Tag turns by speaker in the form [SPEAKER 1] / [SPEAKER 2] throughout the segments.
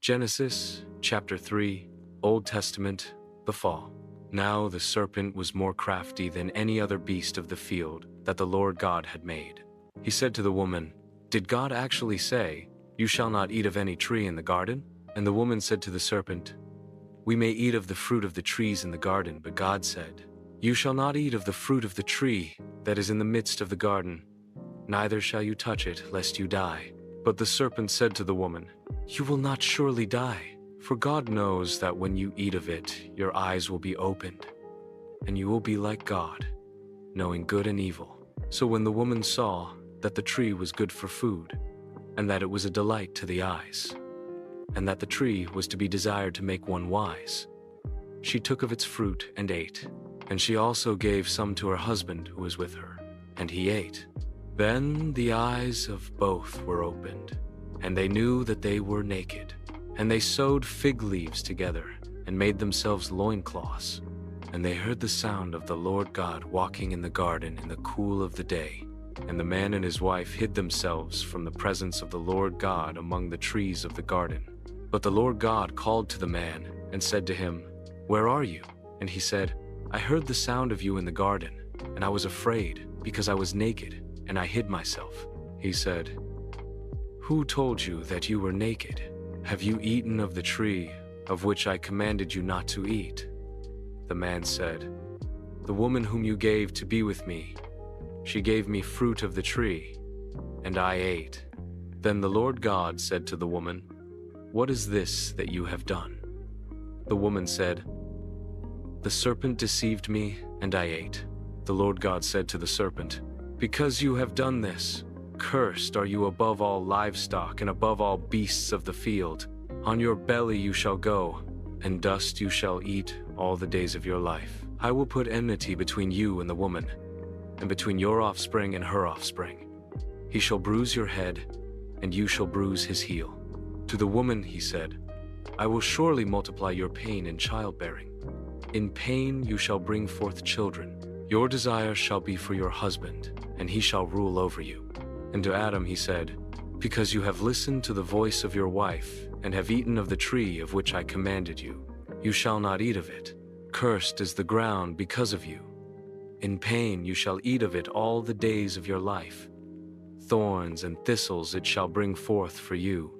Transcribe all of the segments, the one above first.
[SPEAKER 1] Genesis, chapter 3, Old Testament, the fall. Now the serpent was more crafty than any other beast of the field that the Lord God had made. He said to the woman, "Did God actually say, 'You shall not eat of any tree in the garden'?" And the woman said to the serpent, "We may eat of the fruit of the trees in the garden, but God said, 'You shall not eat of the fruit of the tree that is in the midst of the garden, neither shall you touch it, lest you die.' But the serpent said to the woman, 'You will not surely die, for God knows that when you eat of it, your eyes will be opened, and you will be like God, knowing good and evil.' So when the woman saw that the tree was good for food, and that it was a delight to the eyes, and that the tree was to be desired to make one wise, she took of its fruit and ate. And she also gave some to her husband who was with her, and he ate. Then the eyes of both were opened, and they knew that they were naked. And they sewed fig leaves together, and made themselves loincloths. And they heard the sound of the Lord God walking in the garden in the cool of the day. And the man and his wife hid themselves from the presence of the Lord God among the trees of the garden. But the Lord God called to the man, and said to him, "Where are you?" And he said, "I heard the sound of you in the garden, and I was afraid, because I was naked, and I hid myself." He said, "Who told you that you were naked? Have you eaten of the tree of which I commanded you not to eat?" The man said, "The woman whom you gave to be with me, she gave me fruit of the tree, and I ate." Then the Lord God said to the woman, "What is this that you have done?" The woman said, "The serpent deceived me, and I ate." The Lord God said to the serpent, "Because you have done this, cursed are you above all livestock and above all beasts of the field. On your belly you shall go, and dust you shall eat all the days of your life. I will put enmity between you and the woman, and between your offspring and her offspring. He shall bruise your head, and you shall bruise his heel." To the woman he said, "I will surely multiply your pain in childbearing. In pain you shall bring forth children. Your desire shall be for your husband, and he shall rule over you." And to Adam he said, "Because you have listened to the voice of your wife, and have eaten of the tree of which I commanded you, you shall not eat of it. Cursed is the ground because of you. In pain you shall eat of it all the days of your life. Thorns and thistles it shall bring forth for you,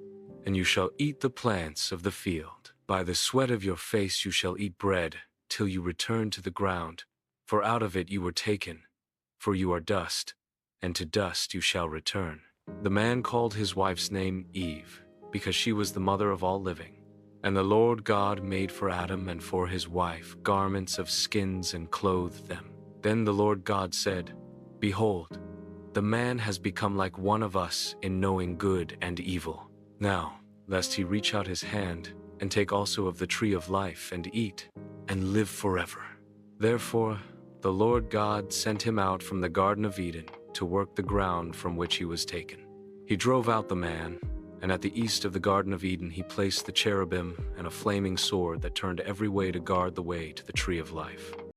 [SPEAKER 1] and you shall eat the plants of the field. By the sweat of your face you shall eat bread, till you return to the ground, for out of it you were taken, for you are dust, and to dust you shall return." The man called his wife's name Eve, because she was the mother of all living. And the Lord God made for Adam and for his wife garments of skins and clothed them. Then the Lord God said, "Behold, the man has become like one of us in knowing good and evil. Now, lest he reach out his hand and take also of the tree of life and eat, and live forever." Therefore, the Lord God sent him out from the Garden of Eden to work the ground from which he was taken. He drove out the man, and at the east of the Garden of Eden he placed the cherubim and a flaming sword that turned every way to guard the way to the tree of life.